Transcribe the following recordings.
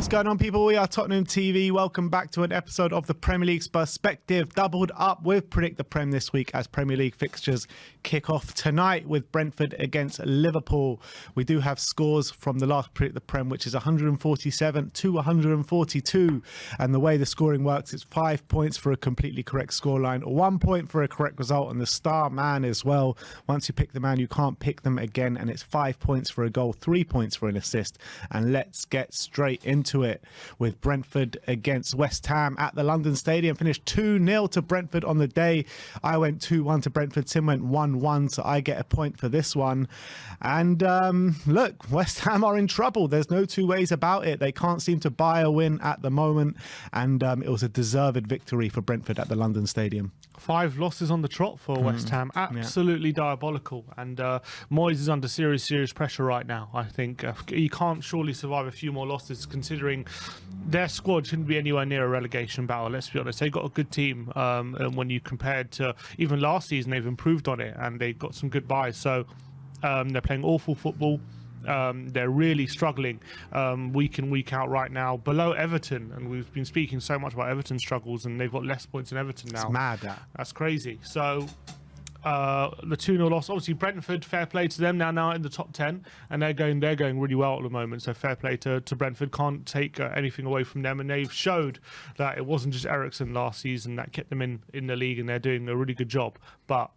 going on, people? We are Tottenham TV. Welcome back to an episode of the Premier League Spur-Spective, doubled up with Predict the Prem this week as Premier League fixtures kick off tonight with Brentford against Liverpool. We do have scores from the last Predict the Prem, which is 147 to 142. And the way the scoring works, it's 5 points for a completely correct scoreline, 1 point for a correct result, and the star man as well. Once you pick the man, you can't pick them again, and it's 5 points for a goal, 3 points for an assist. And let's get straight into it with Brentford against West Ham at the London Stadium. Finished 2-0 to Brentford on the day. I went 2-1 to Brentford. Sim went 1-1, so I get a point for this one. And look, West Ham are in trouble. There's no two ways about it. They can't seem to buy a win at the moment, and it was a deserved victory for Brentford at the London Stadium. 5 losses on the trot for West Ham. Absolutely diabolical. And Moyes is under serious pressure right now. I think he can't surely survive a few more losses, considering their squad shouldn't be anywhere near a relegation battle. Let's be honest. They've got a good team. And when you compared to even last season, they've improved on it and they've got some good buys. So they're playing awful football. They're really struggling week in, week out right now, below Everton, and we've been speaking so much about Everton's struggles, and they've got less points than Everton now. It's mad, that. That's crazy. So the 2-0 loss, obviously Brentford, fair play to them, now in the top 10, and they're going really well at the moment, so fair play to Brentford. Can't take anything away from them, and they've showed that it wasn't just Eriksen last season that kept them in the league, and they're doing a really good job. But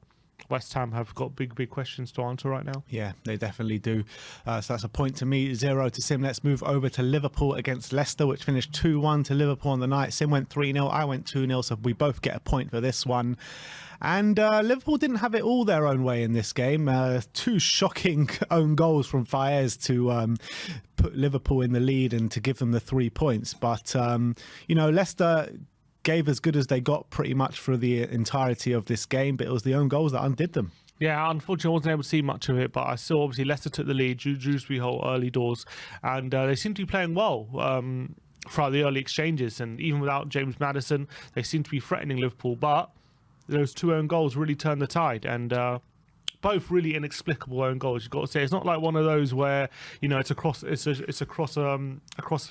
West Ham have got big questions to answer right now. Yeah, they definitely do. So that's a point to me, 0 to Sim. Let's move over to Liverpool against Leicester, which finished 2-1 to Liverpool on the night. Sim went 3-0, I went 2-0, so we both get a point for this one. And Liverpool didn't have it all their own way in this game. 2 shocking own goals from Fayez to put Liverpool in the lead and to give them the 3 points. But, you know, Leicester gave as good as they got pretty much for the entirety of this game, but it was the own goals that undid them. Yeah, unfortunately, I wasn't able to see much of it, but I saw obviously Leicester took the lead, Dewsbury Hall early doors, and they seem to be playing well throughout the early exchanges, and even without James Maddison, they seem to be threatening Liverpool, but those 2 own goals really turned the tide, and both really inexplicable own goals. You've got to say, it's not like one of those where, you know, it's across the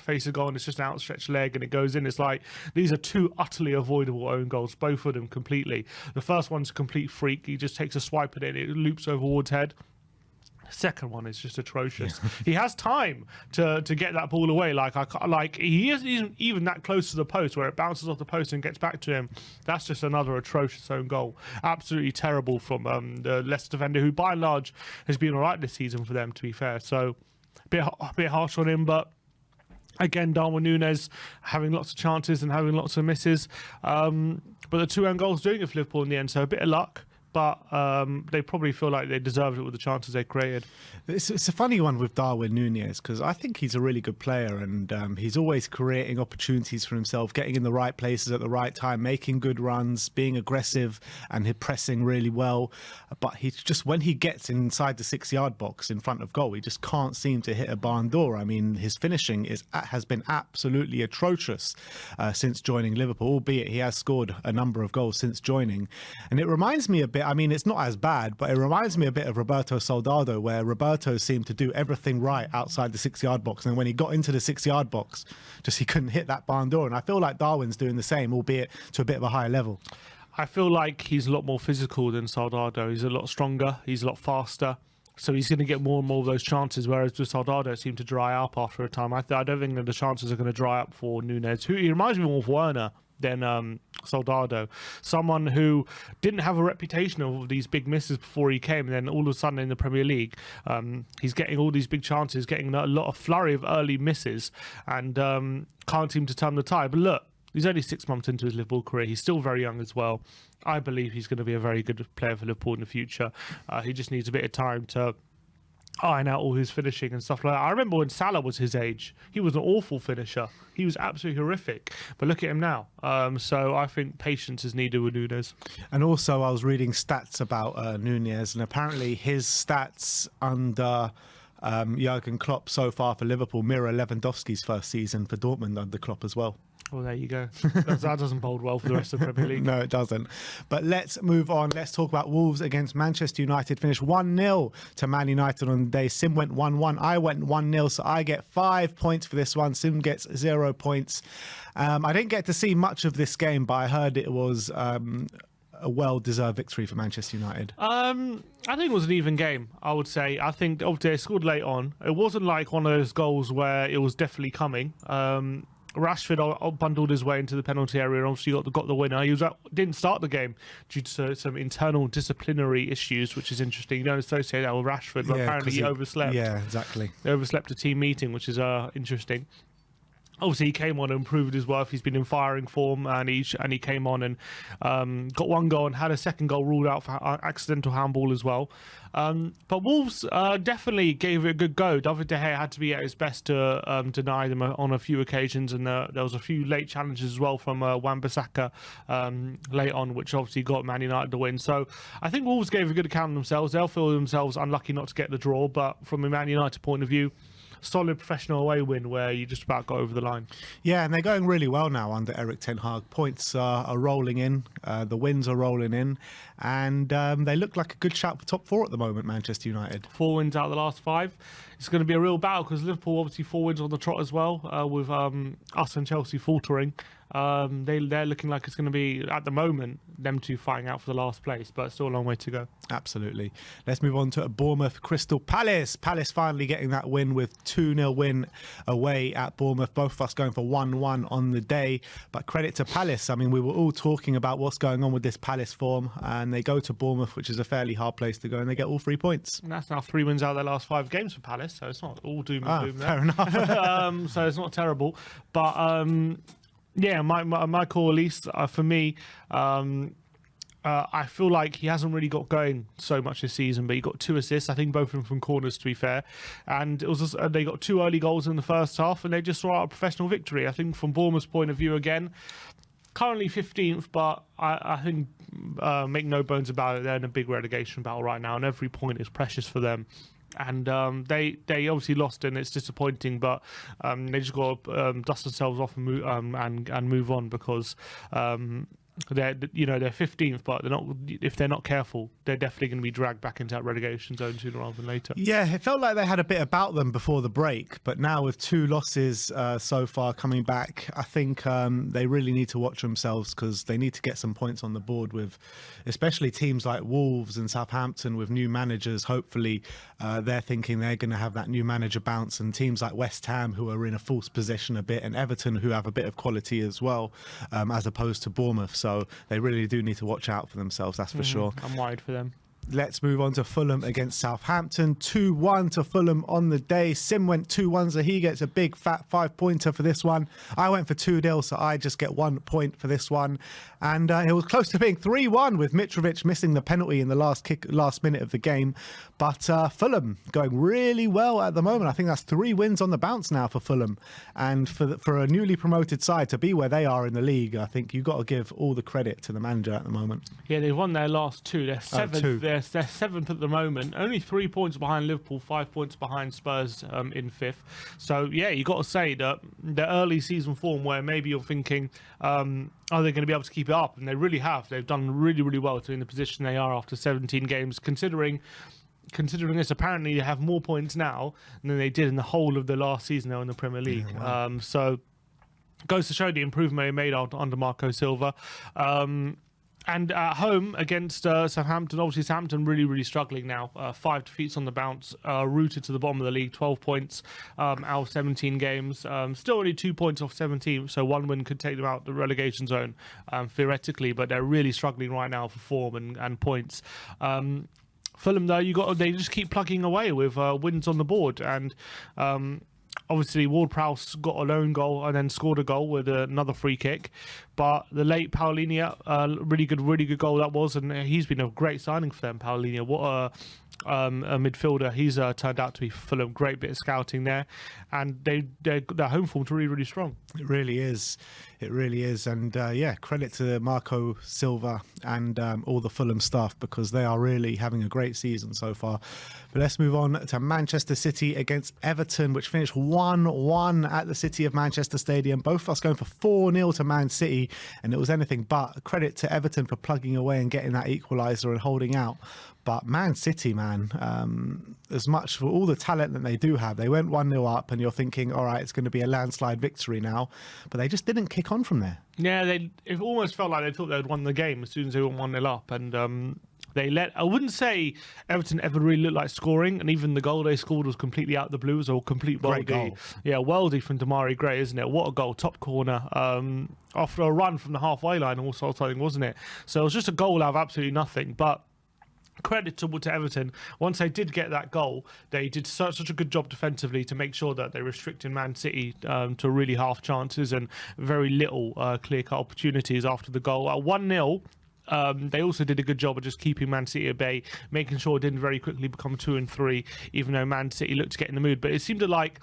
face of goal and it's just an outstretched leg and it goes in. It's like these are 2 utterly avoidable own goals, both of them completely. The first one's a complete freak. He just takes a swipe at it, it loops over Ward's head. Second one is just atrocious. Yeah. He has time to get that ball away. Like he isn't even that close to the post where it bounces off the post and gets back to him. That's just another atrocious own goal. Absolutely terrible from the Leicester defender, who by and large has been all right this season for them, to be fair. So a bit harsh on him, but again, Darwin Núñez having lots of chances and having lots of misses. But the 2 own goals doing it for Liverpool in the end, so a bit of luck. But they probably feel like they deserved it with the chances they created. It's a funny one with Darwin Núñez, because I think he's a really good player, and he's always creating opportunities for himself, getting in the right places at the right time, making good runs, being aggressive and pressing really well. But he's just, when he gets inside the 6-yard box in front of goal, he just can't seem to hit a barn door. I mean, his finishing has been absolutely atrocious since joining Liverpool, albeit he has scored a number of goals since joining. And it reminds me a bit, I mean, it's not as bad, but it reminds me a bit of Roberto Soldado, where Roberto seemed to do everything right outside the 6-yard box, and when he got into the 6-yard box, just he couldn't hit that barn door. And I feel like Darwin's doing the same, albeit to a bit of a higher level. I feel like he's a lot more physical than Soldado. He's a lot stronger, he's a lot faster, so he's going to get more and more of those chances, whereas with Soldado it seemed to dry up after a time. I don't think that the chances are going to dry up for Núñez, who he reminds me more of Werner than Soldado, someone who didn't have a reputation of these big misses before he came, and then all of a sudden in the Premier League he's getting all these big chances, getting a lot of flurry of early misses, and can't seem to turn the tide. But look, he's only 6 months into his Liverpool career. He's still very young as well. I believe he's going to be a very good player for Liverpool in the future. He just needs a bit of time to iron out all his finishing and stuff like that. I remember when Salah was his age, he was an awful finisher. He was absolutely horrific. But look at him now. So I think patience is needed with Núñez. And also, I was reading stats about Núñez, and apparently his stats under Jurgen Klopp so far for Liverpool mirror Lewandowski's first season for Dortmund under Klopp as well. Well, there you go. That doesn't bode well for the rest of the Premier League. No, it doesn't. But let's move on. Let's talk about Wolves against Manchester United. Finished 1-0 to Man United on the day. Sim went 1-1. I went 1-0, so I get 5 points for this one. Sim gets 0 points. I didn't get to see much of this game, but I heard it was a well-deserved victory for Manchester United. I think it was an even game, I would say. I think obviously they scored late on. It wasn't like one of those goals where it was definitely coming. Rashford bundled his way into the penalty area and obviously got the winner. He didn't start the game due to some internal disciplinary issues, which is interesting. You don't associate that with Rashford, but apparently he overslept. Yeah, exactly. He overslept a team meeting, which is interesting. Obviously, he came on and proved his worth. He's been in firing form, and he came on and got one goal and had a second goal ruled out for accidental handball as well. But Wolves definitely gave it a good go. David De Gea had to be at his best to deny them on a few occasions, and there was a few late challenges as well from Wan-Bissaka late on, which obviously got Man United the win. So I think Wolves gave a good account of themselves. They'll feel themselves unlucky not to get the draw, but from a Man United point of view, solid professional away win where you just about got over the line. Yeah, and they're going really well now under Erik ten Hag. Points are rolling in, the wins are rolling in, and they look like a good shout for top four at the moment, Manchester United. 4 wins out of the last 5. It's going to be a real battle because Liverpool obviously 4 wins on the trot as well, with us and Chelsea faltering. They're looking like it's going to be, at the moment, them two fighting out for the last place, but still a long way to go. Absolutely. Let's move on to Bournemouth Crystal Palace. Palace finally getting that win with 2-0 win away at Bournemouth. Both of us going for 1-1 on the day. But credit to Palace. I mean, we were all talking about what's going on with this Palace form, and they go to Bournemouth, which is a fairly hard place to go, and they get all 3 points. And that's now 3 wins out of their last 5 games for Palace, so it's not all doom and gloom there. Fair enough. So it's not terrible. But yeah, my call, at least for me, I feel like he hasn't really got going so much this season, but he got 2 assists, I think both of them from corners, to be fair. And it was just, they got 2 early goals in the first half, and they just saw out a professional victory. I think from Bournemouth's point of view, again, currently 15th, but I think, make no bones about it, they're in a big relegation battle right now, and every point is precious for them. And they obviously lost, and it's disappointing. But they just got to dust themselves off and move on, because they're 15th, but if they're not careful, they're definitely going to be dragged back into that relegation zone sooner rather than later. Yeah, it felt like they had a bit about them before the break, but now with 2 losses so far coming back, I think they really need to watch themselves, because they need to get some points on the board with, especially teams like Wolves and Southampton with new managers. Hopefully, they're thinking they're going to have that new manager bounce, and teams like West Ham, who are in a false position a bit, and Everton, who have a bit of quality as well, as opposed to Bournemouth. So they really do need to watch out for themselves, that's for sure. I'm worried for them. Let's move on to Fulham against Southampton. 2-1 to Fulham on the day. Sim went 2-1, so he gets a big fat 5-pointer for this one. I went for 2-0, so I just get 1 point for this one. And it was close to being 3-1 with Mitrovic missing the penalty in the last minute of the game. But Fulham going really well at the moment. I think that's 3 wins on the bounce now for Fulham. And for a newly promoted side to be where they are in the league, I think you've got to give all the credit to the manager at the moment. Yeah, they've won their last 2. They're 7th. They're 7th at the moment. Only 3 points behind Liverpool, 5 points behind Spurs in 5th. So, yeah, you got to say that the early season form, where maybe you're thinking, are they going to be able to keep it up? And they really have. They've done really, really well to be in the position they are after 17 games, considering this, apparently they have more points now than they did in the whole of the last season they were in the Premier League. Yeah, wow. So goes to show the improvement they made under Marco Silva. And at home against Southampton, obviously Southampton really, really struggling now. 5 defeats on the bounce, rooted to the bottom of the league, 12 points out of 17 games. Still only 2 points off 17, so 1 win could take them out the relegation zone, theoretically, but they're really struggling right now for form and points. Fulham, though, they just keep plugging away with wins on the board, and obviously Ward-Prowse got a lone goal and then scored a goal with another free kick, but the late Paulinho, really good goal that was, and he's been a great signing for them. Paulinho, Mm. a midfielder. He's turned out to be Fulham. Great bit of scouting there, and their home form's really, really strong. It really is. It really is. And yeah, credit to Marco Silva and all the Fulham staff, because they are really having a great season so far. But let's move on to Manchester City against Everton, which finished 1-1 at the City of Manchester Stadium. Both of us going for 4-0 to Man City, and it was anything but. Credit to Everton for plugging away and getting that equaliser and holding out. But Man City, man, as much for all the talent that they do have, they went 1-0 up and you're thinking, all right, it's going to be a landslide victory now. But they just didn't kick on from there. Yeah, it almost felt like they thought they'd won the game as soon as they went 1-0 up. And I wouldn't say Everton ever really looked like scoring. And even the goal they scored was completely out of the blue. It was a complete Great worldie. goal. Yeah, worldie from Damari Gray, isn't it? What a goal. Top corner. After a run from the halfway line or something, wasn't it? So it was just a goal out of absolutely nothing. But credit to Everton. Once they did get that goal, they did such a good job defensively to make sure that they restricted Man City to really half chances and very little clear-cut opportunities after the goal. At 1-0, they also did a good job of just keeping Man City at bay, making sure it didn't very quickly become 2 and 3, even though Man City looked to get in the mood. But it seemed like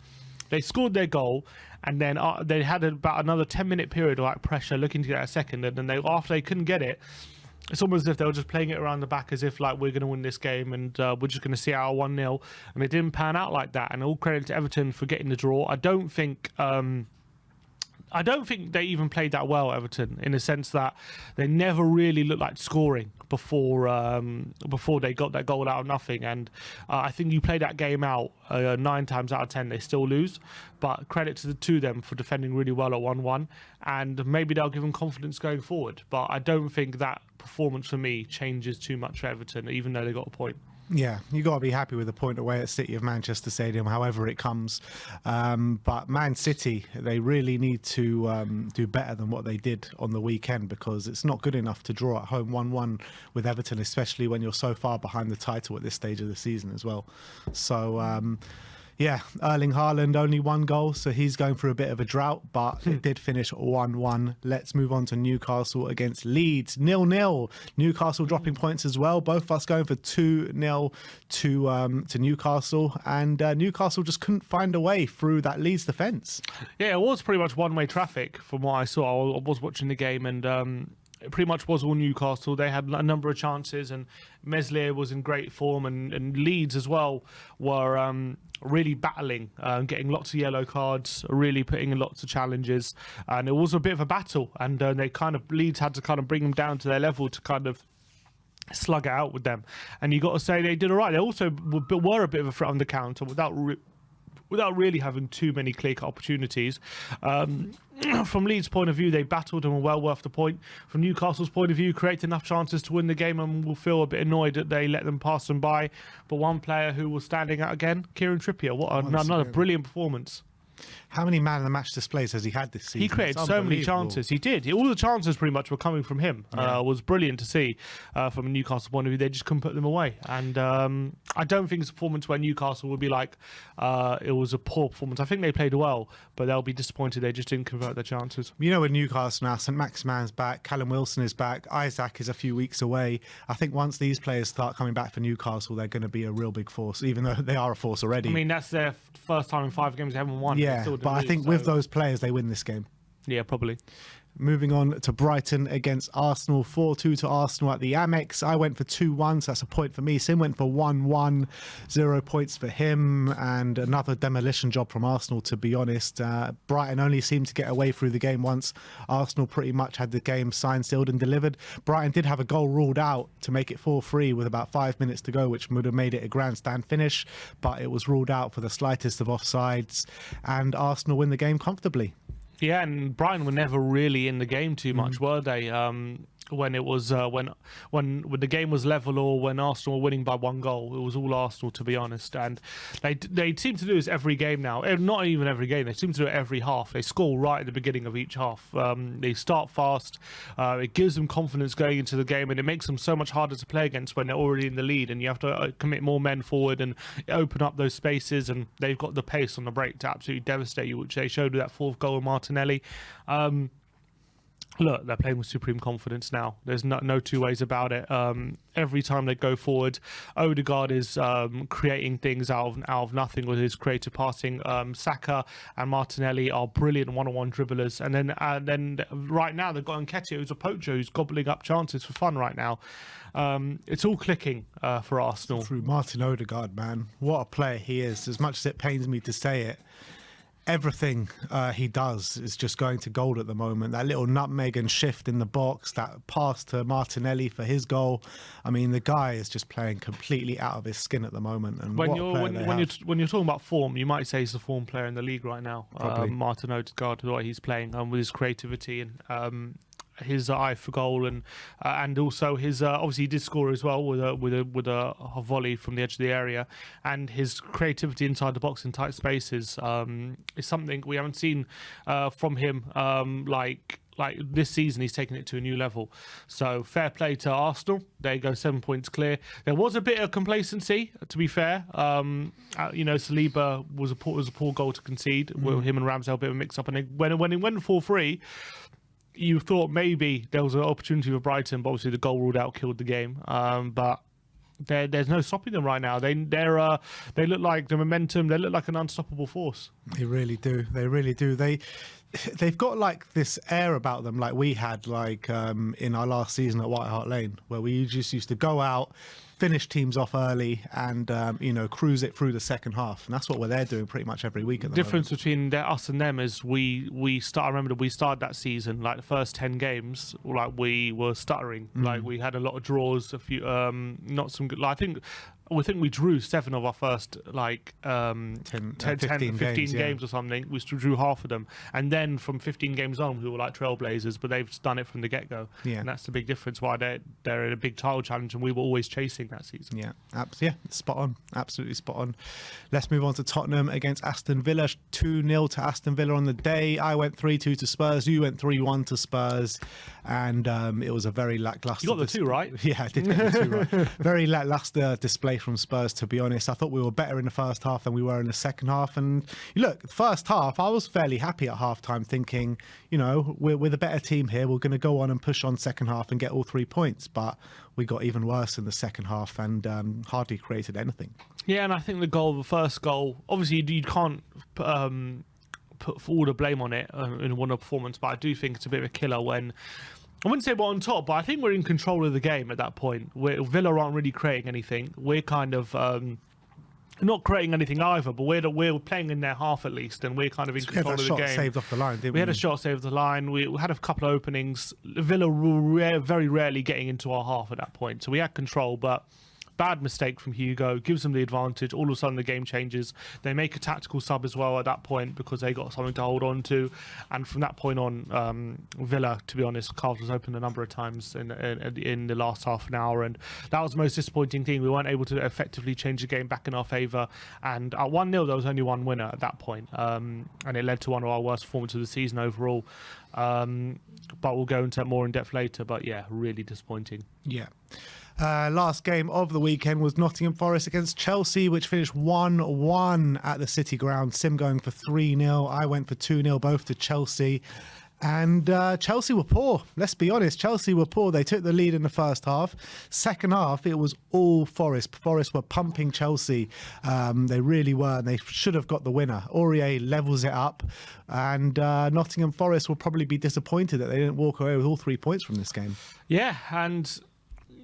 they scored their goal, and then they had about another 10-minute period of like pressure, looking to get a second, and then after they couldn't get it, it's almost as if they were just playing it around the back, as if like we're going to win this game and we're just going to see our 1-0, and it didn't pan out like that. And all credit to Everton for getting the draw. I don't think they even played that well, Everton, in the sense that they never really looked like scoring before they got that goal out of nothing. And I think you play that game out 9 times out of 10, they still lose. But credit to them for defending really well at 1-1, and maybe they'll give them confidence going forward. But I don't think that performance for me changes too much for Everton, even though they got a point. Yeah, you got to be happy with the point away at City of Manchester Stadium, however it comes. But Man City, they really need to do better than what they did on the weekend, because it's not good enough to draw at home 1-1 with Everton, especially when you're so far behind the title at this stage of the season as well. So, yeah, Erling Haaland, only 1 goal, so he's going through a bit of a drought, but it did finish 1-1. Let's move on to Newcastle against Leeds, 0-0. Newcastle dropping points as well. Both of us going for 2-0 to Newcastle, and Newcastle just couldn't find a way through that Leeds defence. Yeah, it was pretty much one-way traffic from what I saw. I was watching the game, and it pretty much was all Newcastle. They had a number of chances, and Meslier was in great form, and Leeds as well were really battling, getting lots of yellow cards, really putting in lots of challenges, and it was a bit of a battle, and Leeds had to kind of bring them down to their level to kind of slug it out with them. And you got to say they did all right. They also were a bit of a threat on the counter without really having too many clear-cut opportunities. From Leeds' point of view, they battled and were well worth the point. From Newcastle's point of view, created enough chances to win the game, and will feel a bit annoyed that they let them pass them by. But one player who was standing out again, Kieran Trippier. Another brilliant performance. How many man of the match displays has he had this season? He created so many chances. He did. All the chances pretty much were coming from him. Yeah. Was brilliant to see from a Newcastle point of view. They just couldn't put them away. And I don't think it's a performance where Newcastle would be like, it was a poor performance. I think they played well, but they'll be disappointed they just didn't convert their chances. You know, with Newcastle now, St. Maximan's back, Callum Wilson is back, Isaac is a few weeks away. I think once these players start coming back for Newcastle, they're going to be a real big force, even though they are a force already. I mean, that's their first time in 5 games they haven't won. Yeah, but I think with those players, they win this game. Yeah, probably. Moving on to Brighton against Arsenal, 4-2 to Arsenal at the Amex. I went for 2-1, so that's a point for me. Sim went for 1-1, 0 points for him, and another demolition job from Arsenal, to be honest. Brighton only seemed to get away through the game once. Arsenal pretty much had the game signed, sealed and delivered. Brighton did have a goal ruled out to make it 4-3 with about 5 minutes to go, which would have made it a grandstand finish, but it was ruled out for the slightest of offsides, and Arsenal win the game comfortably. Yeah, and Brighton were never really in the game too much, were they? When it was when the game was level, or when Arsenal were winning by 1 goal, it was all Arsenal, to be honest. And they seem to do this every game now. Not even every game. They seem to do it every half. They score right at the beginning of each half. They start fast. It gives them confidence going into the game, and it makes them so much harder to play against when they're already in the lead. And you have to commit more men forward and open up those spaces. And they've got the pace on the break to absolutely devastate you, which they showed with that 4th goal of Martinelli. Look, they're playing with supreme confidence now. There's no two ways about it. Every time they go forward, Odegaard is creating things out of nothing with his creative passing. Saka and Martinelli are brilliant one-on-one dribblers. And then right now they've got Nketiah, who's a poacher, who's gobbling up chances for fun right now. It's all clicking for Arsenal. Through Martin Odegaard, man. What a player he is. As much as it pains me to say it, everything he does is just going to goal at the moment. That little nutmeg and shift in the box, that pass to Martinelli for his goal. I mean, the guy is just playing completely out of his skin at the moment. And when you're talking about form, you might say he's the form player in the league right now. Martin Odegaard, the way he's playing, with his creativity and his eye for goal, and also his obviously he did score as well with a volley from the edge of the area, and his creativity inside the box in tight spaces is something we haven't seen from him like this season. He's taken it to a new level. So fair play to Arsenal. They go 7 points clear. There was a bit of complacency, to be fair. Saliba was a poor goal to concede. With him and Ramsdale a bit of a mix up, and when it went 4-3. You thought maybe there was an opportunity for Brighton, but obviously the goal ruled out killed the game. But there's no stopping them right now. They look like the momentum. They look like an unstoppable force. They really do. They really do. They've got like this air about them, like we had in our last season at White Hart Lane, where we just used to go out, finish teams off early, and cruise it through the second half. And that's what they're doing pretty much every week at the difference moment. Between us and them is I remember we started that season, like the first 10 games, like we were stuttering. Like we had a lot of draws, a few not some good. I think we drew 7 of our first 15 games or something. We drew half of them, and then from 15 games on we were like trailblazers, but they've done it from the get-go. And that's the big difference why they're in a big title challenge, and we were always chasing that season. Spot on, absolutely spot on. Let's move on to Tottenham against Aston Villa. 2-0 to Aston Villa on the day. I went 3-2 to Spurs, you went 3-1 to Spurs, and it was a very lackluster. You got the 2 right. Yeah, I did get the 2 right. Very lackluster display from Spurs, to be honest. I thought we were better in the first half than we were in the second half. And look, first half, I was fairly happy at halftime, thinking, we're the better team here. We're going to go on and push on second half and get all 3 points. But we got even worse in the second half and hardly created anything. Yeah, and I think the first goal, obviously you can't put all the blame on it in one performance, but I do think it's a bit of a killer when. I wouldn't say we're on top, but I think we're in control of the game at that point. Villa aren't really creating anything. We're kind of not creating anything either, but we're playing in their half at least, and we're kind of in control of the game. We had a shot saved off the line, didn't we? We had a shot saved off the line. We had a couple of openings. Villa were very rarely getting into our half at that point, so we had control, but bad mistake from Hugo, gives them the advantage. All of a sudden the game changes. They make a tactical sub as well at that point because they got something to hold on to. And from that point on, Villa, to be honest, carved us open a number of times in the last half an hour. And that was the most disappointing thing. We weren't able to effectively change the game back in our favour. And at 1-0, there was only one winner at that point. And it led to one of our worst performances of the season overall. But we'll go into that more in depth later. But yeah, really disappointing. Yeah. Last game of the weekend was Nottingham Forest against Chelsea, which finished 1-1 at the City Ground. Sim going for 3-0. I went for 2-0, both to Chelsea. And Chelsea were poor. Let's be honest. Chelsea were poor. They took the lead in the first half. Second half, it was all Forest. Forest were pumping Chelsea. They really were. And they should have got the winner. Aurier levels it up. And Nottingham Forest will probably be disappointed that they didn't walk away with all 3 points from this game. Yeah, and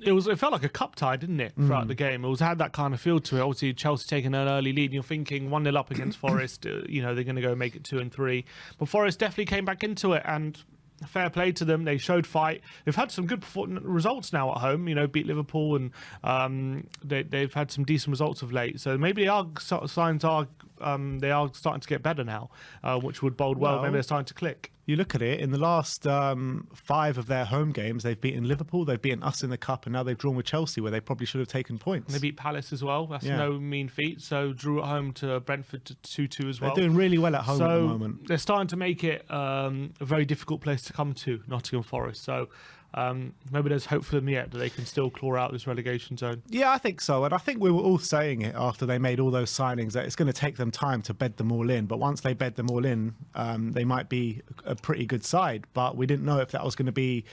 it felt like a cup tie, didn't it, throughout the game? It had that kind of feel to it. Obviously, Chelsea taking an early lead, and you're thinking 1-0 up against Forest, they're going to go make it 2 and 3. But Forest definitely came back into it, and fair play to them. They showed fight. They've had some good results now at home, beat Liverpool, and they've had some decent results of late. So maybe signs are they are starting to get better now, which would bode well. Maybe they're starting to click. You look at it, in the last 5 of their home games, they've beaten Liverpool, they've beaten us in the Cup, and now they've drawn with Chelsea, where they probably should have taken points. They beat Palace as well. That's no mean feat. So drew at home to Brentford to 2-2 as well. They're doing really well at home at the moment. They're starting to make it a very difficult place to come to, Nottingham Forest. So maybe there's hope for them yet that they can still claw out this relegation zone. Yeah, I think so. And I think we were all saying it after they made all those signings that it's going to take them time to bed them all in. But once they bed them all in, they might be a pretty good side. But we didn't know if that was going to be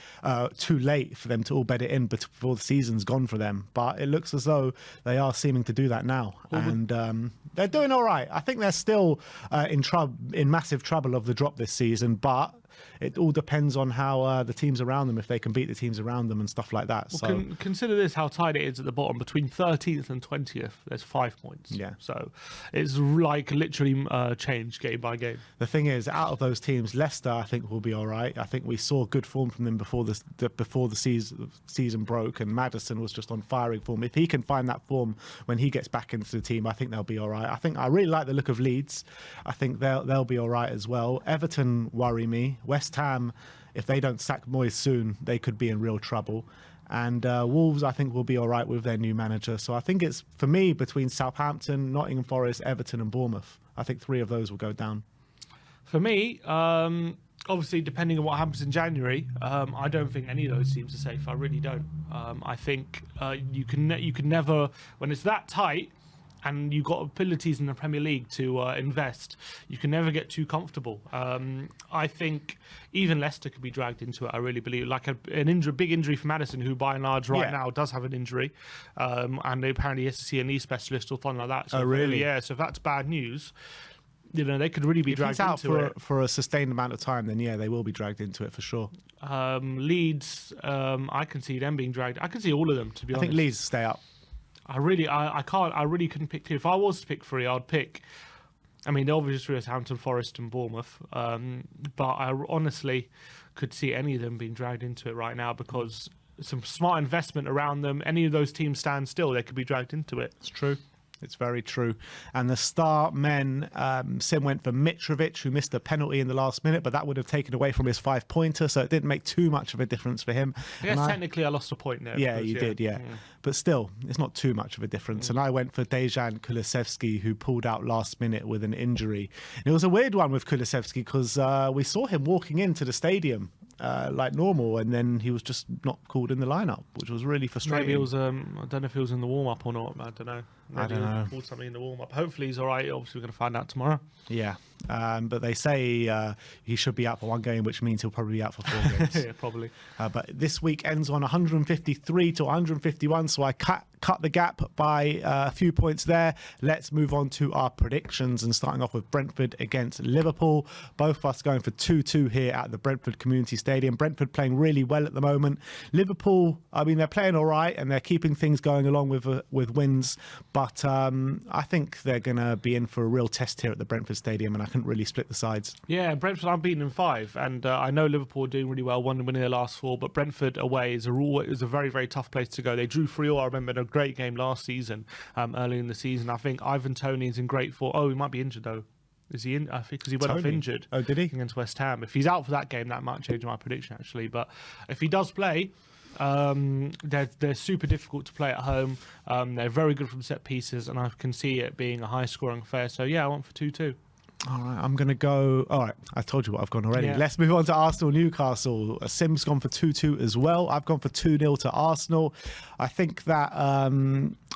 too late for them to all bed it in before the season's gone for them. But it looks as though they are seeming to do that now. And they're doing all right. I think they're still in massive trouble of the drop this season. But it all depends on how the teams around them, if they can beat the teams around them and stuff like that. Well, so consider this, how tight it is at the bottom. Between 13th and 20th, there's 5 points. Yeah. So it's like literally changed game by game. The thing is, out of those teams, Leicester, I think, will be all right. I think we saw good form from them before the season broke, and Maddison was just on firing form. If he can find that form when he gets back into the team, I think they'll be all right. I really like the look of Leeds. I think they'll be all right as well. Everton worry me. West Ham, if they don't sack Moyes soon, they could be in real trouble. And Wolves, I think, will be all right with their new manager. So I think it's, for me, between Southampton, Nottingham Forest, Everton and Bournemouth. I think 3 of those will go down. For me, obviously, depending on what happens in January, I don't think any of those teams are safe. I really don't. I think you can never, when it's that tight, and you've got abilities in the Premier League to invest, you can never get too comfortable. I think even Leicester could be dragged into it. I really believe, like big injury for Maddison, who by and large now does have an injury, and they apparently has to see a knee specialist or something like that. So really? Yeah. So if that's bad news, they could really be dragged into it. For a sustained amount of time, then yeah, they will be dragged into it for sure. Leeds, I can see them being dragged. I can see all of them, to be honest. I think Leeds stay up. I really couldn't pick 2. If I was to pick 3, I'd pick, the obvious 3 is Southampton, Forest and Bournemouth. But I honestly could see any of them being dragged into it right now, because some smart investment around them. Any of those teams stand still, they could be dragged into it. It's true. It's very true. And the star men, Sim went for Mitrovic, who missed a penalty in the last minute, but that would have taken away from his 5-pointer, so it didn't make too much of a difference for him. Yes, technically I lost a point there. Yeah, you did, yeah. But still, it's not too much of a difference. And I went for Dejan Kulusevski, who pulled out last minute with an injury. And it was a weird one with Kulusevski, because we saw him walking into the stadium like normal, and then he was just not called in the lineup, which was really frustrating. Maybe it was, I don't know if he was in the warm-up or not. I don't know. I don't know. Called something in the warm-up. Hopefully he's all right. Obviously, we're going to find out tomorrow. Yeah, but they say he should be out for 1 game, which means he'll probably be out for 4 games. Yeah, probably. But this week ends on 153 to 151, so I cut the gap by a few points there. Let's move on to our predictions, and starting off with Brentford against Liverpool. Both of us going for 2-2 here at the Brentford Community Stadium. Brentford playing really well at the moment. Liverpool, they're playing all right, and they're keeping things going along with wins. But I think they're going to be in for a real test here at the Brentford Stadium, and I couldn't really split the sides. Yeah, Brentford unbeaten in 5, and I know Liverpool are doing really well, winning their last 4, but Brentford away is a very, very tough place to go. They drew 3-3, I remember, in a great game last season, early in the season. I think Ivan Toney is in great form. Oh, he might be injured though. Is he in? I think because he went off injured. Oh, did he? Against West Ham. If he's out for that game, that might change my prediction actually. But if he does play, they're super difficult to play at home. They're very good from set pieces, and I can see it being a high-scoring affair. So yeah, I went for 2-2. All right, I'm going to go... All right, I told you what I've gone already. Yeah. Let's move on to Arsenal-Newcastle. Sim's gone for 2-2 as well. I've gone for 2-0 to Arsenal. I think that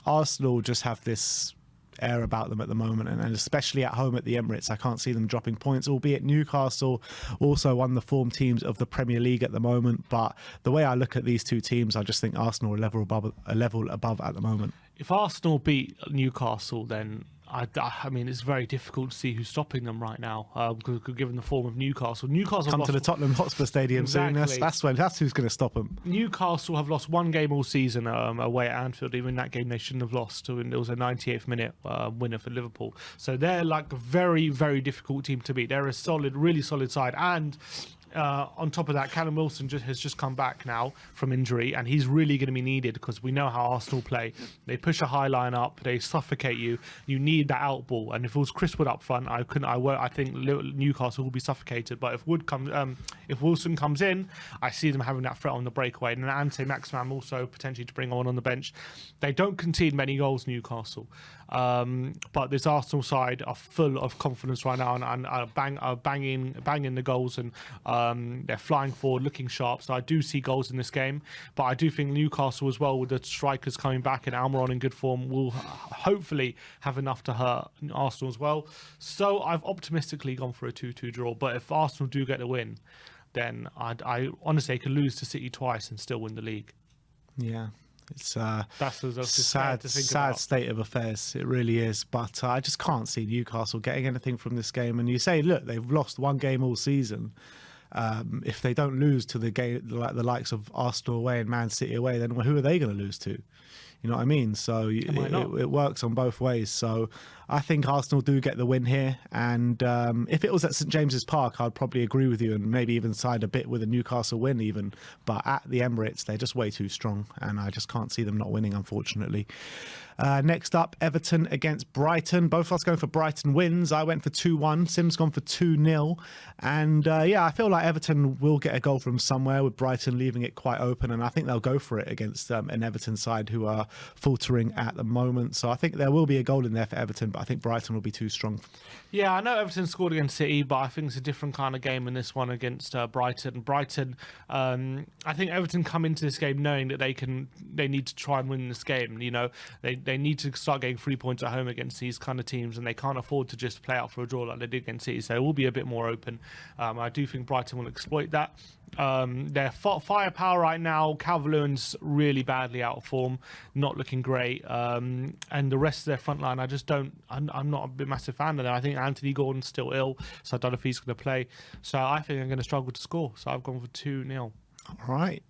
Arsenal just have this air about them at the moment, and especially at home at the Emirates, I can't see them dropping points, albeit Newcastle also one of the form teams of the Premier League at the moment. But the way I look at these two teams, I just think Arsenal are a level above at the moment. If Arsenal beat Newcastle, then it's very difficult to see who's stopping them right now, because given the form of Newcastle come to the Tottenham Hotspur Stadium exactly. soon. That's who's going to stop them. Newcastle have lost 1 game all season away at Anfield. Even that game they shouldn't have lost. And it was a 98th minute winner for Liverpool. So they're like a very, very difficult team to beat. They're a solid, really solid side. And on top of that, Callum Wilson has just come back now from injury, and he's really going to be needed, because we know how Arsenal play. They push a high line up, they suffocate you. You need that out ball, and if it was Chris Wood up front, I think Newcastle will be suffocated. But if Wilson comes in, I see them having that threat on the breakaway, and Ante Maximan also potentially to bring on the bench. They don't concede many goals, Newcastle. But this Arsenal side are full of confidence right now, and are banging the goals, and They're flying forward, looking sharp. So I do see goals in this game. But I do think Newcastle as well, with the strikers coming back and Almiron in good form, will hopefully have enough to hurt Arsenal as well. So I've optimistically gone for a 2-2 draw. But if Arsenal do get a win, then I honestly could lose to City twice and still win the league. Yeah. It's That's sad state of affairs. It really is. But I just can't see Newcastle getting anything from this game. And you say, look, they've lost one game all season. If they don't lose to the game, like the likes of Arsenal away and Man City away, then who are they going to lose to? You know what I mean? So it works on both ways. So I think Arsenal do get the win here. And if it was at St James's Park, I'd probably agree with you and maybe even side a bit with a Newcastle win even. But at the Emirates, they're just way too strong. And I just can't see them not winning, unfortunately. Next up, Everton against Brighton. Both of us going for Brighton wins. I went for 2-1. Sim's gone for 2-0. And I feel like Everton will get a goal from somewhere, with Brighton leaving it quite open. And I think they'll go for it against an Everton side who are faltering at the moment. So I think there will be a goal in there for Everton, but I think Brighton will be too strong. Yeah, I know Everton scored against City, but I think it's a different kind of game in this one against Brighton. I think Everton come into this game knowing that they need to try and win this game. You know, they need to start getting 3 points at home against these kind of teams, and they can't afford to just play out for a draw like they did against City. So it will be a bit more open. I do think Brighton will exploit that. Their firepower right now, Calvert-Lewin's really badly out of form, not looking great, and the rest of their front line, I'm not a big massive fan of them. I think Anthony Gordon's still ill, so I don't know if he's going to play. So I think I'm going to struggle to score. So I've gone for 2-0. All right,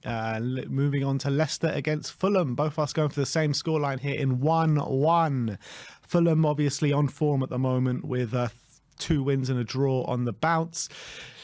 moving on to Leicester against Fulham. Both of us going for the same scoreline here in 1-1. Fulham obviously on form at the moment with 2 wins and a draw on the bounce.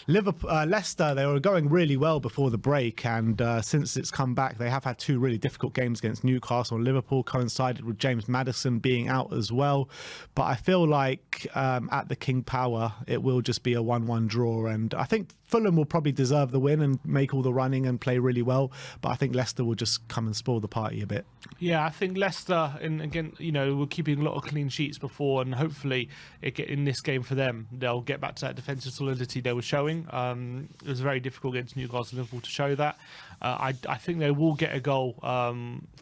Leicester, they were going really well before the break, and since it's come back, they have had 2 really difficult games against Newcastle and Liverpool, coincided with James Maddison being out as well. But I feel like at the King Power, it will just be a 1-1 draw, and I think Fulham will probably deserve the win and make all the running and play really well, but I think Leicester will just come and spoil the party a bit. Yeah, I think Leicester, and again, we're keeping a lot of clean sheets before, and hopefully in this game for them, they'll get back to that defensive solidity they were showing. It was very difficult against Newcastle and Liverpool to show that. I think they will get a goal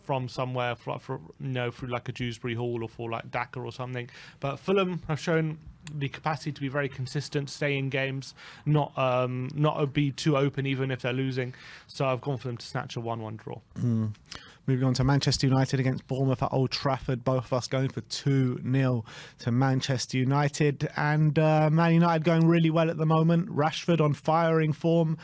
from somewhere, through like a Dewsbury Hall or for like Daka or something. But Fulham have shown the capacity to be very consistent, stay in games, not be too open even if they're losing. So I've gone for them to snatch a 1-1 draw. Moving on to Manchester United against Bournemouth at Old Trafford. Both of us going for 2-0 to Manchester United. And Man United going really well at the moment. Rashford on firing form.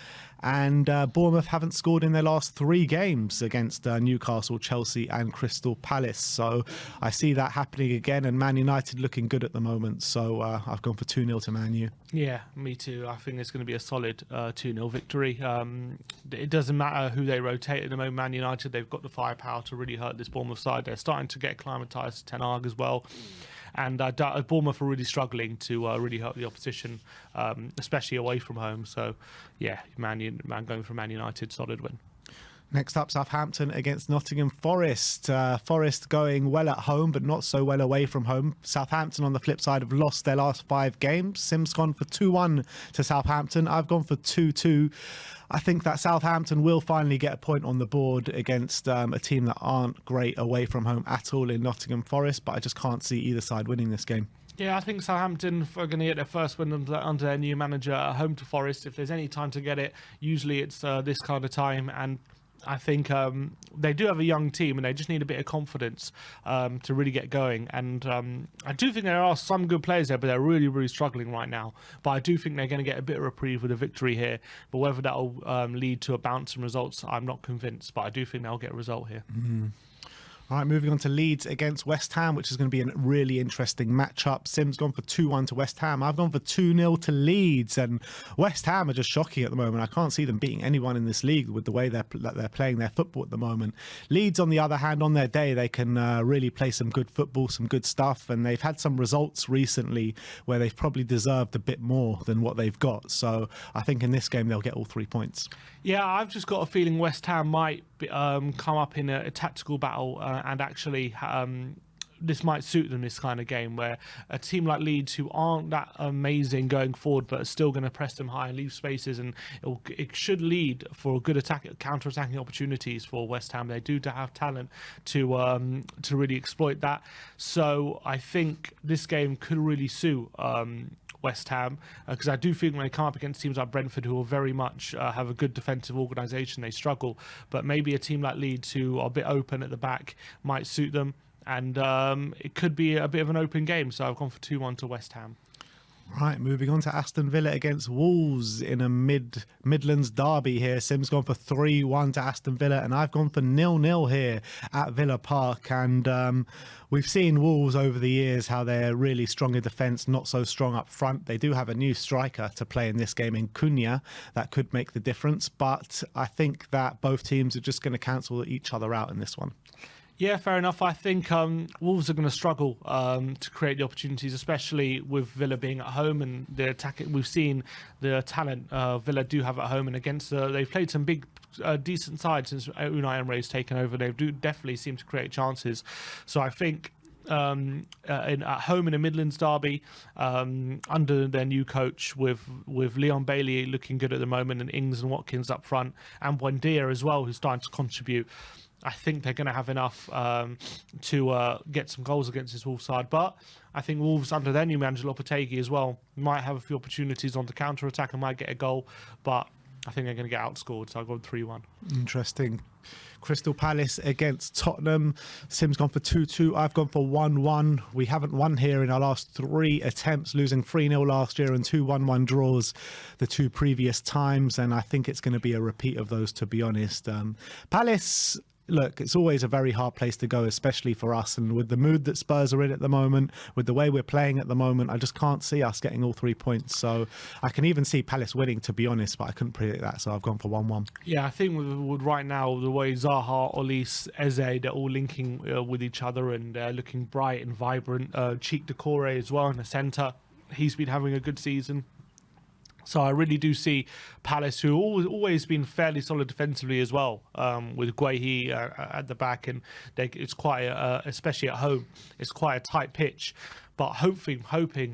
And Bournemouth haven't scored in their last 3 games against Newcastle, Chelsea and Crystal Palace. So I see that happening again, and Man United looking good at the moment. So I've gone for 2-0 to Man U. Yeah, me too. I think it's going to be a solid 2-0 victory. It doesn't matter who they rotate at the moment. Man United, they've got the firepower to really hurt this Bournemouth side. They're starting to get acclimatised to Ten Hag as well. And Bournemouth are really struggling to really hurt the opposition, especially away from home. So, yeah, going for Man United, solid win. Next up, Southampton against Nottingham Forest. Forest going well at home, but not so well away from home. Southampton, on the flip side, have lost their last 5 games. Sim's gone for 2-1 to Southampton. I've gone for 2-2. I think that Southampton will finally get a point on the board against a team that aren't great away from home at all in Nottingham Forest, but I just can't see either side winning this game. Yeah, I think Southampton are going to get their first win under their new manager at home to Forest. If there's any time to get it, usually it's this kind of time, and I think they do have a young team and they just need a bit of confidence to really get going. And I do think there are some good players there, but they're really, really struggling right now. But I do think they're going to get a bit of reprieve with a victory here. But whether that will lead to a bounce in results, I'm not convinced. But I do think they'll get a result here. All right, moving on to Leeds against West Ham, which is going to be a really interesting matchup. Sim's gone for 2-1 to West Ham. I've gone for 2-0 to Leeds. And West Ham are just shocking at the moment. I can't see them beating anyone in this league with the way they're playing their football at the moment. Leeds, on the other hand, on their day, they can really play some good football, some good stuff. And they've had some results recently where they've probably deserved a bit more than what they've got. So I think in this game, they'll get all 3 points. Yeah, I've just got a feeling West Ham might come up in a tactical battle and actually this might suit them, this kind of game where a team like Leeds, who aren't that amazing going forward but are still going to press them high and leave spaces, and it should lead for good counter-attacking opportunities for West Ham. They do have talent to really exploit that. So I think this game could really suit West Ham, because I do think when they come up against teams like Brentford, who are very much have a good defensive organisation, they struggle. But maybe a team like Leeds, who are a bit open at the back, might suit them. And it could be a bit of an open game. So I've gone for 2-1 to West Ham. Right, moving on to Aston Villa against Wolves in a Midlands derby here. Sim's gone for 3-1 to Aston Villa, and I've gone for 0-0 here at Villa Park. And we've seen Wolves over the years, how they're really strong in defence, not so strong up front. They do have a new striker to play in this game in Cunha. That could make the difference. But I think that both teams are just going to cancel each other out in this one. Yeah, fair enough. I think Wolves are going to struggle to create the opportunities, especially with Villa being at home and the attack. We've seen the talent Villa do have at home, and against they've played some big, decent sides since Unai Emery's taken over. They do definitely seem to create chances. So I think at home in a Midlands derby, under their new coach, with Leon Bailey looking good at the moment, and Ings and Watkins up front, and Buendia as well, who's starting to contribute, I think they're going to have enough to get some goals against this Wolves side. But I think Wolves, under their new manager Lopetegui as well, might have a few opportunities on the counter-attack and might get a goal. But I think they're going to get outscored, so I've gone 3-1. Interesting. Crystal Palace against Tottenham. Sim's gone for 2-2. I've gone for 1-1. We haven't won here in our last 3 attempts, losing 3-0 last year and 2 1-1 draws the 2 previous times. And I think it's going to be a repeat of those, to be honest. Palace... Look, it's always a very hard place to go, especially for us. And with the mood that Spurs are in at the moment, with the way we're playing at the moment, I just can't see us getting all 3 points. So I can even see Palace winning, to be honest, but I couldn't predict that. So I've gone for 1-1. Yeah, I think with right now, the way Zaha, Olise, Eze, they're all linking with each other and looking bright and vibrant. Cheek Decore as well in the centre. He's been having a good season. So I really do see Palace, who always been fairly solid defensively as well, with Guehi at the back, and it's quite, especially at home, it's quite a tight pitch. But hoping,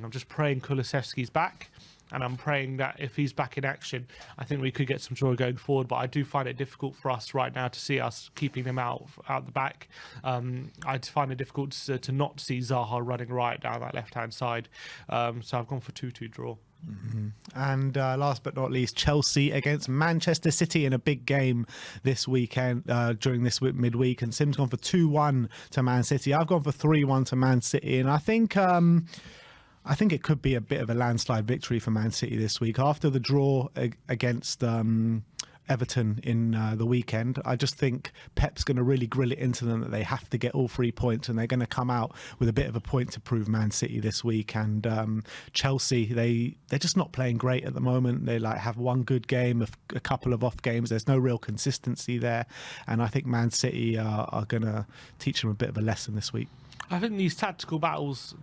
I'm just praying Kulusevski's back, and I'm praying that if he's back in action, I think we could get some joy going forward. But I do find it difficult for us right now to see us keeping them out the back. I find it difficult to not see Zaha running right down that left-hand side. So I've gone for 2-2 draw. Mm-hmm. And last but not least, Chelsea against Manchester City in a big game this weekend, during this midweek. And Sim's gone for 2-1 to Man City. I've gone for 3-1 to Man City. And I think it could be a bit of a landslide victory for Man City this week. After the draw against Everton in the weekend, I just think Pep's going to really grill it into them that they have to get all 3 points, and they're going to come out with a bit of a point to prove Man City this week. And Chelsea, they're just not playing great at the moment. They have one good game, a couple of off games. There's no real consistency there, and I think Man City are going to teach them a bit of a lesson this week. I think these tactical battles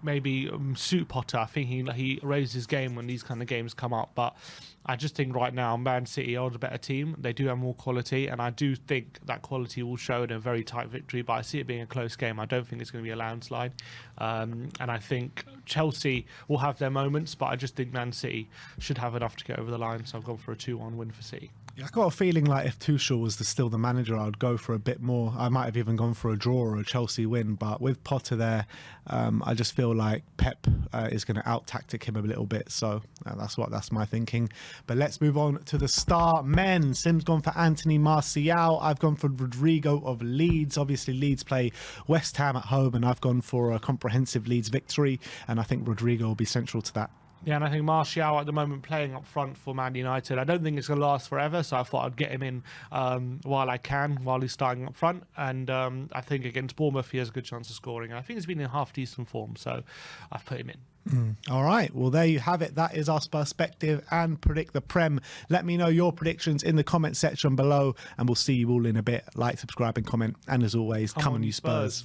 maybe suit Potter. I think he raises his game when these kind of games come up. But I just think right now Man City are the better team. They do have more quality, and I do think that quality will show in a very tight victory. But I see it being a close game. I don't think it's going to be a landslide. And I think Chelsea will have their moments, but I just think Man City should have enough to get over the line. So I've gone for a 2-1 win for City. Yeah, I got a feeling like if Tuchel was still the manager, I'd go for a bit more. I might have even gone for a draw or a Chelsea win. But with Potter there, I just feel like Pep is going to out-tactic him a little bit. So that's my thinking. But let's move on to the star men. Sim's gone for Anthony Martial. I've gone for Rodrigo of Leeds. Obviously, Leeds play West Ham at home, and I've gone for a comprehensive Leeds victory. And I think Rodrigo will be central to that. Yeah, and I think Martial at the moment playing up front for Man United. I don't think it's going to last forever, so I thought I'd get him in while I can, while he's starting up front. And I think against Bournemouth, he has a good chance of scoring. I think he's been in half-decent form, so I've put him in. All right, well, there you have it. That is our Spur-Spective and Predict the Prem. Let me know your predictions in the comment section below, and we'll see you all in a bit. Like, subscribe and comment, and as always, come on you Spurs.